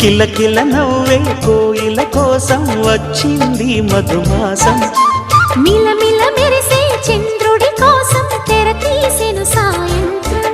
కిలకిల నవ్వే కోయిల కోసం వచ్చింది మధుమాసం. మిలమిల మెరిసే చంద్రుడి కోసం తెర తీసెను సాయంత్రం.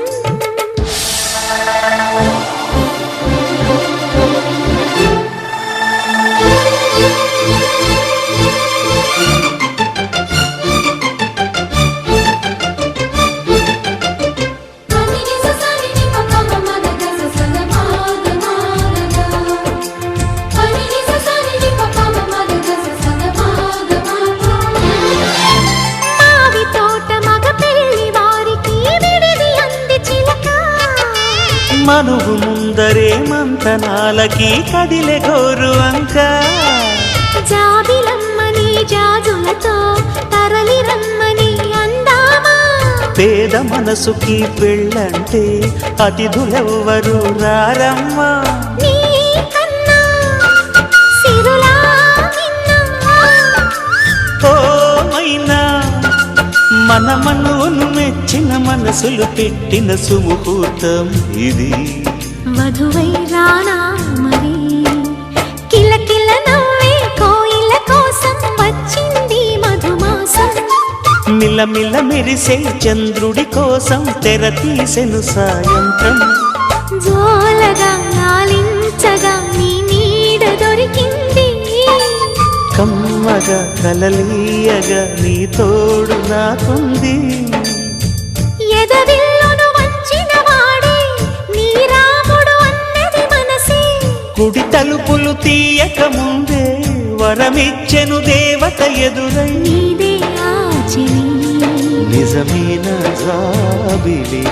మనువు ముందరే మంతనాలకి కదిలే గోరు అంక. జాబిలమ్మని జాజులతో తరలి రమ్మని అందామా. పేద మనసుకి పెళ్ళంటే అతిథులెవ్వరు రారమ్మా. ఓ మైనా మన మనువును మెచ్చిన మనసులు పెట్టిన సుముహూర్తం ఇది. వధువై రానా మరి కిలకిల నవ్వే కోయిల కోసం వచ్చింది మధుమాసం. మిలమిల మెరిసే చంద్రుడి కోసం తెర తీసెను సాయంత్రం. జోలగా లాలించగా నీ నీడ దొరికింది. కమ్మగా కలలీయగా నీ తోడు నాకుంది. ఎదవిల్లును వంచిన వాడే నీ రాముడు అన్నది మనసే. కుడి తలుపులు తీయక ముందే వరమిచ్చెను దేవత ఎదురై. నీదే ఆచిని నిజమైన జాబిలి.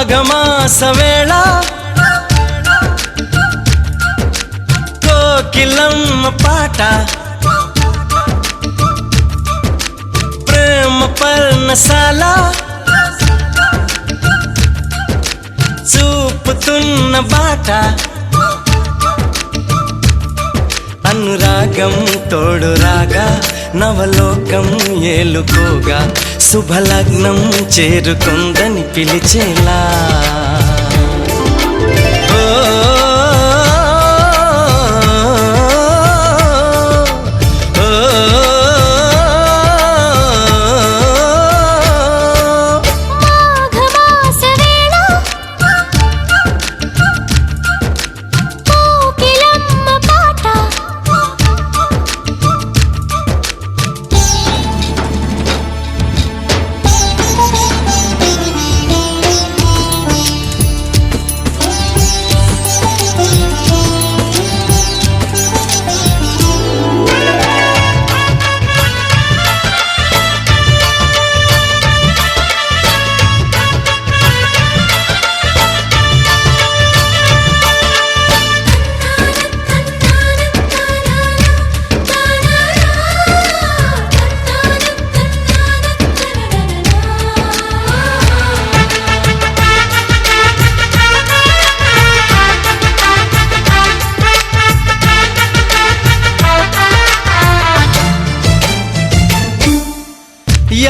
మాఘమాసవేళ కోకిలమ్మ పాట, ప్రేమ పర్ణశాల చూపుతున్న బాట. అనురాగం తోడు రాగా నవలోకం ఏలుకోగా శుభలగ్నం చేరుకుందని పిలిచేలా.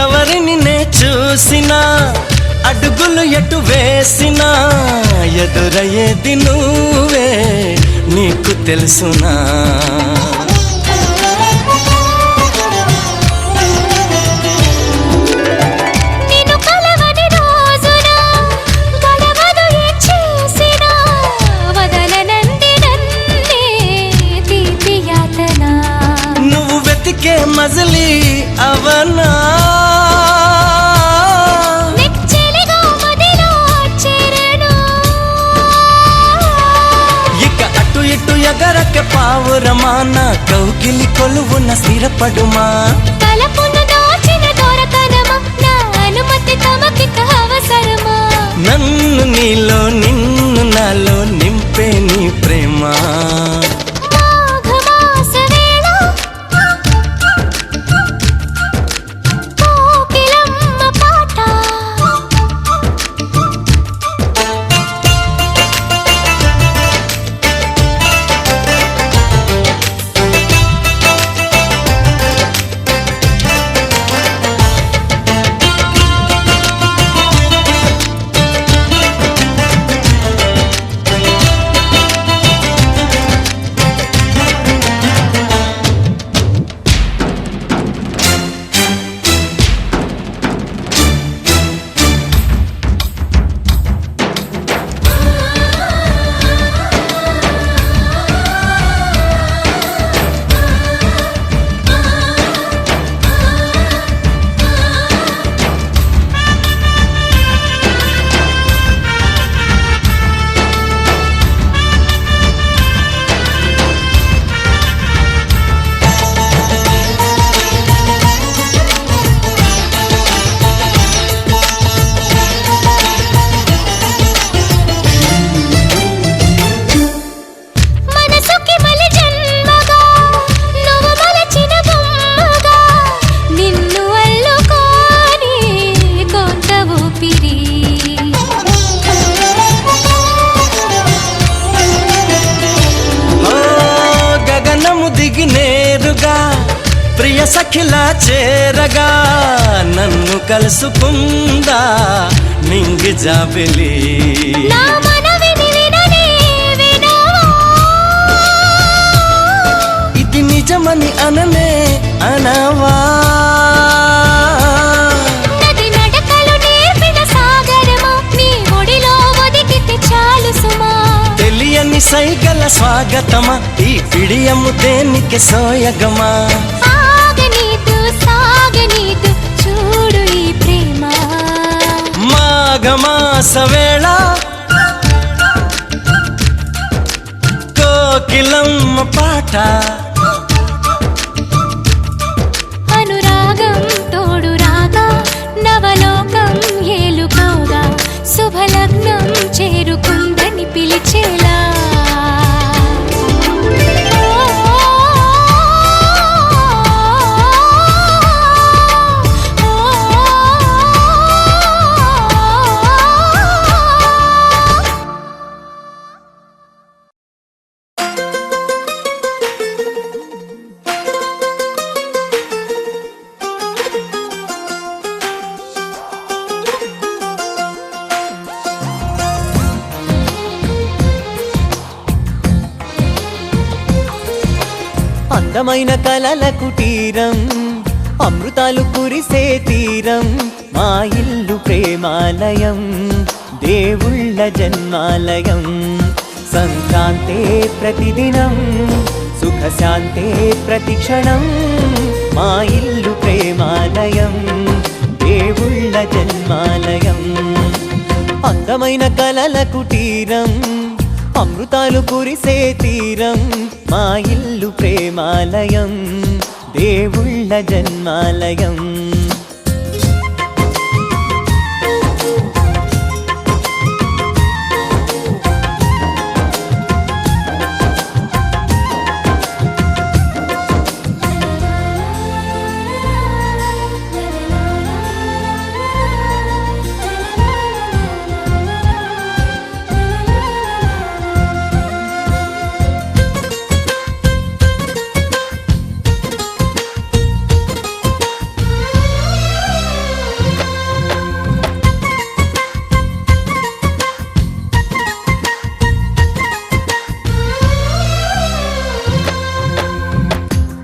ఎవరిని నే చూసినా అడుగులు ఎటు వేసినా ఎదురయ్యేది నువ్వే నీకు తెలుసునా. నిన్ను కలవని రోజున గడవదు ఏ కౌగిలి కొలువున స్థిరపడుమా తలపును దాచిన దొరకనమా నా అనుమతి తమకిక అవసరమా నన్ను నీలో నిన్ను నాలో నింపే నీ ప్రేమ మాఘమాస వేళ కోకిలమ్మ పాట మనసుకి మలి జన్మగా నువ్వు మలచిన బొమ్మగా నిన్ను అల్లుకోని కొంత ఊపిరి ఓ గగనము దిగి నేరుగా ప్రియ సఖిలా చేరగా నన్ను కలుసుకుందా నింగి జాబిలి నా మనవిని విననే వినవా ఇది నిజమని అననే అనవా నది నడకలు నేర్పిన సాగరమా నీ ఒడిలో ఒదిగితే చాలు సుమా తెలియని సైగల స్వాగతమా ఈ పిడియము దేనికి సోయగమా ఆగనీదు సాగనీదు చూడు ఈ ప్రేమ మాఘమాస వేళ కోకిలమ్మ పాట అనురాగం తోడు రాగా నవలోకం ఏలుకోగా శుభలగ్నం చేరుకుందని పిలిచేలా అందమైన కలల కుటీరం అమృతాలు కురిసే తీరం మా ఇల్లు ప్రేమాలయం దేవుళ్ళ జన్మాలయం సంక్రాంతే ప్రతిదినం సుఖశాంతే ప్రతిక్షణం మా ఇల్లు ప్రేమాలయం దేవుళ్ళ జన్మాలయం అందమైన కలల కుటీరం అమృతాలు కురిసే తీరం మా ఇల్లు ప్రేమాలయం దేవుళ్ళ జన్మాలయం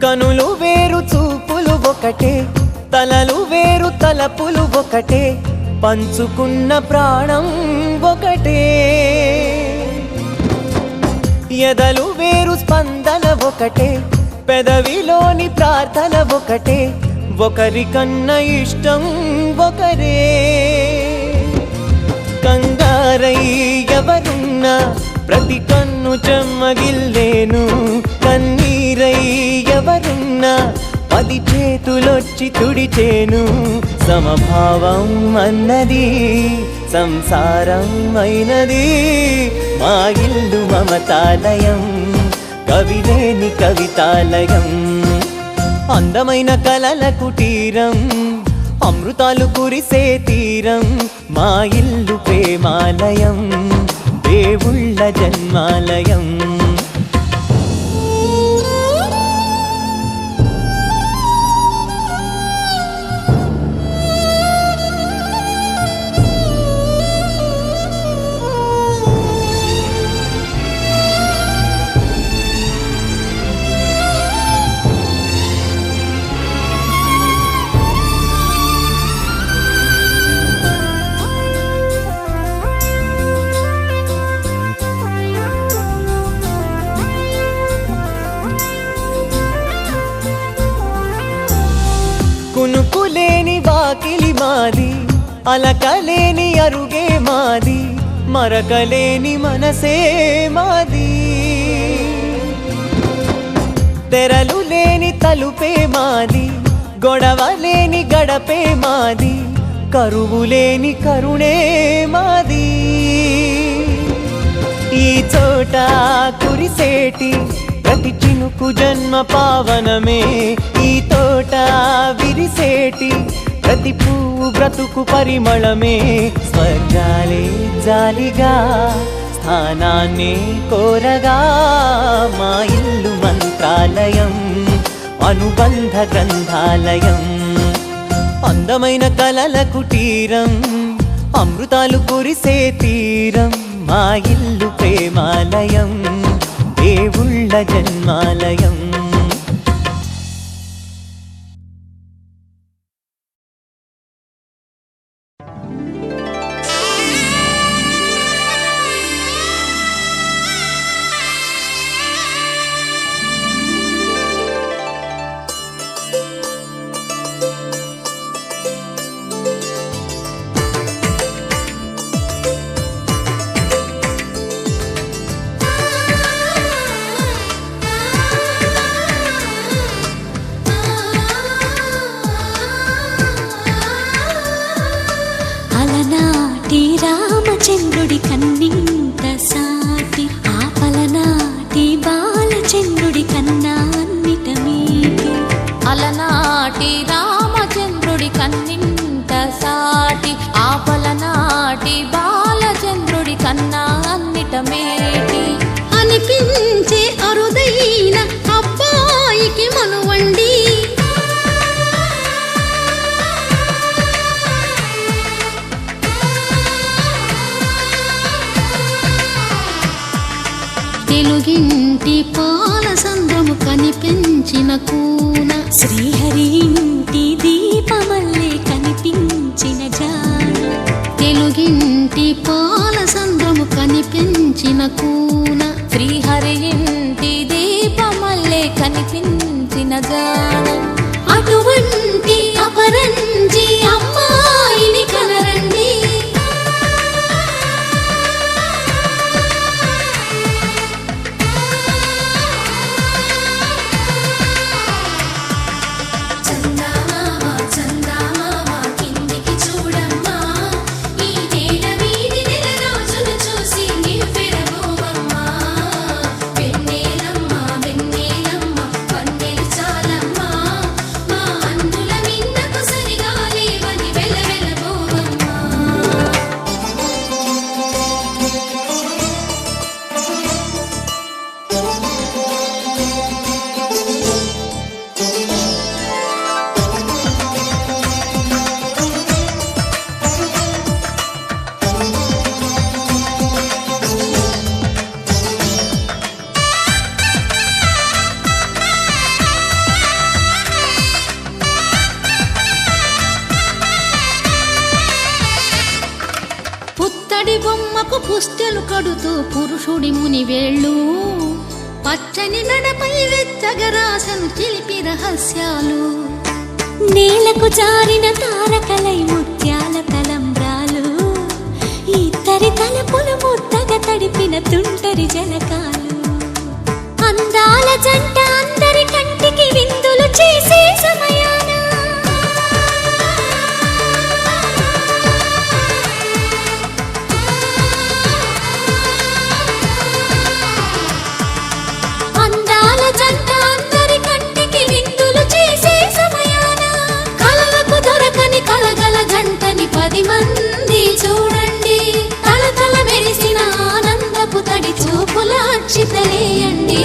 కనులు వేరు చూపులు ఒకటే తలలు వేరు తలపులు ఒకటే పంచుకున్న ప్రాణం ఒకటే ఎదలు వేరు స్పందన ఒకటే పెదవిలోని ప్రార్థన ఒకటే ఒకరికన్నా ఇష్టం ఒకరే కంగారై ఎవరున్నా ప్రతి కన్ను చెమ్మగిల్లేను కన్నీరై ఎవరున్నా 10 చేతులొచ్చి తుడిచేను సమభావం అన్నది సంసారం అయినది మా ఇల్లు మమతాలయం కవిలేని కవితాలయం అందమైన కలల కుటీరం అమృతాలు కురిసే తీరం మా ఇల్లు ప్రేమాలయం దేవుళ్ళ జన్మాలయం కునుకులేని వాకిలి మాది అలకలేని అరుగే మాది మరకలేని మనసే మాది తెరలు లేని తలుపే మాది గొడవలేని గడపే మాది కరువులేని కరుణే మాది ఈ చోట కురిసేటి ప్రతి చినుకు జన్మ పావనమే ఈ తోట విరిసేటి ప్రతి పువ్వు బ్రతుకు పరిమళమే స్వర్గాలే జాలిగా స్థానాన్ని కోరగా మా ఇల్లు మంత్రాలయం అనుబంధ గ్రంథాలయం అందమైన కలల కుటీరం అమృతాలు కురిసే తీరం మా ఇల్లు ప్రేమాలయం దేవుళ్ళ జన్మాలయం రామచంద్రుడి కన్నింత సాటి ఆపలనాటి బాలచంద్రుడి కన్నా అన్నిట మీటి అలనాటి రామచంద్రుడి కన్నింత సాటి ఆపలనాటి బాలచంద్రుడి కన్నా అన్నిట మేటి అనిపించే అరుదైన అబ్బాయికి మనువండి తెలుగింటి పాల సంద్రము కనిపించిన కూన శ్రీహరి ఇంటి దీపమల్లే కనిపించిన జాన తెలుగింటి పాల సంద్రము కనిపించిన కూన శ్రీహరి ఇంటి దీపమల్లే కనిపించిన జాన అటువంటి అపరంజి అమ్మాయిని కనరండి బొమ్మకు పుస్తెలు కడుతూ పురుషుడి ముని వేళ్ళు పచ్చని నడపై వెచ్చగరాసను చిలిపి రహస్యాలు నేలకు జారిన తారకలై ముత్యాల తలంబ్రాలు ఇద్దరి తలపులు ముద్దగా తడిపిన తుంటరి జలకాలు అందాల జంట అందరి కంటికి విందులు చేసే సమయాన అందాల జంట అందరి కంటికి విందులు చేసే సమయాన కలలకు దొరకని కలగల జంటని 10 మంది చూడండి తలతల మెరిసిన ఆనందపు తడి చూపుల అక్షితలేయండి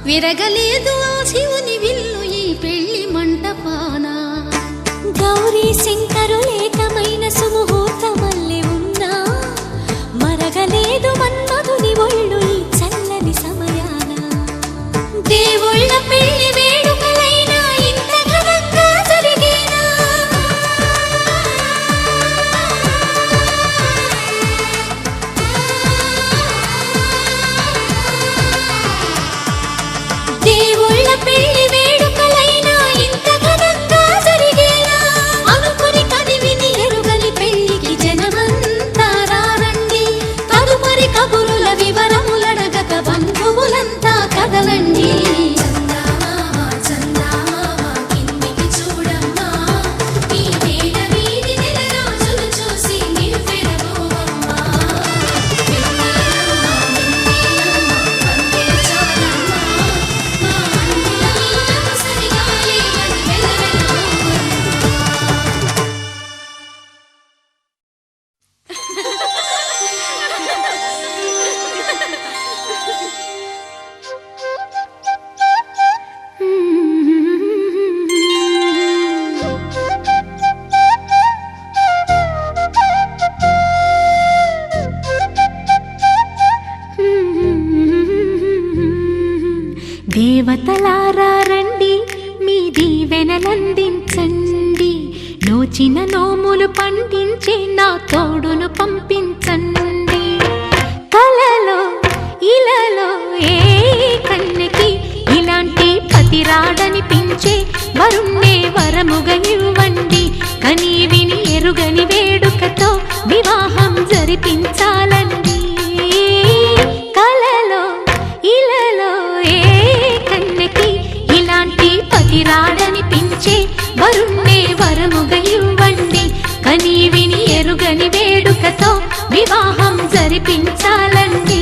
విరగలేదు ఆ శివుని విల్లు ఈ పెళ్లి మంటపాన గౌరీ శంకరులేకమైన సుముహూర్తమల్లె ఉన్నా మరగలేదు మన్మధుని ఒళ్ళు ఈ చల్లని సమయాన దేవుళ్ళ పెళ్లి వేడుకలైనా ఇంత ఘనంగా జరిగేనా దేవుళ్ళ పెళ్లి వేడుకలైనా ఇంత ఘనంగా జరిగేలా అనుకుని కదివిని ఎరుగని పెళ్లికి జనమంతా రారండి తదుపరి కబురుల వివరములడగక బంధువులంతా కదలండి దేవతలారా రండి మీ దీవెనలందించండి నోచిన నోములు పండించే నా తోడును పంపించండి కలలో ఇలలో ఏ కన్నెకి ఇలాంటి పతి రాడనిపించే వరుణ్ణే వరముగా ఇవ్వండి కని విని ఎరుగని వేడుకతో వివాహం జరిపించాలండి కలలో ఇలలో ఏ కన్నెకి ఇలాంటి పతి రాడనిపించే వరుణ్ణే వరముగా ఇవ్వండి కని విని ఎరుగని వేడుకతో వివాహం జరిపించాలండి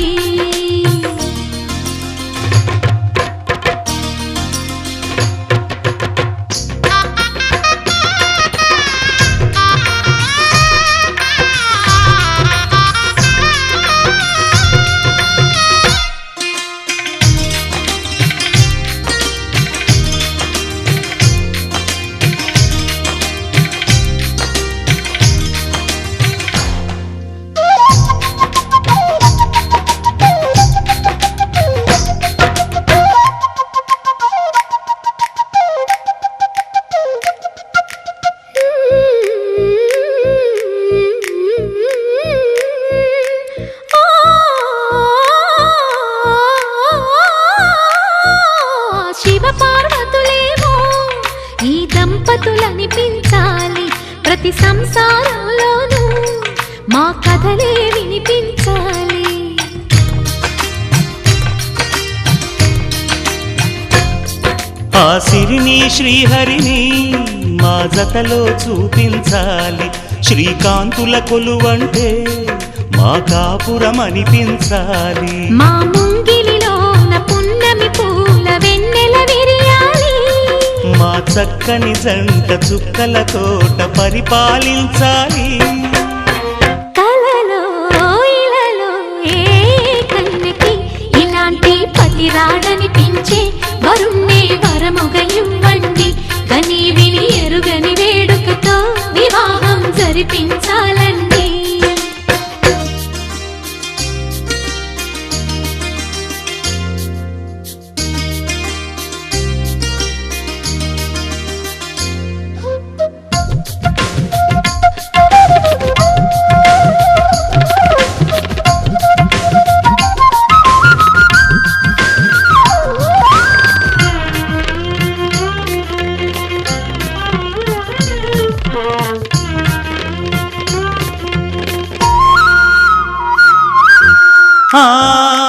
దంపతులనిపించాలి ప్రతి సంసారంలోనూ మా కథలే వినిపించాలి ఆ సిరిని శ్రీహరిని మా జతలో చూపించాలి శ్రీకాంతుల కొలువంటే మా కాపురం అనిపించాలి మా ముంగిలిలోన పున్నమి పూల వెన్నెల విరియాలి మా చక్కని జంట చుక్కల తోట పరిపాలించాలి కలలో పనికి రాడనిపించే వరుణ్ణే వరముగా ఇవ్వండి. కని విని ఎరుగని వేడుకతో వివాహం జరిపించాలండి. ఆ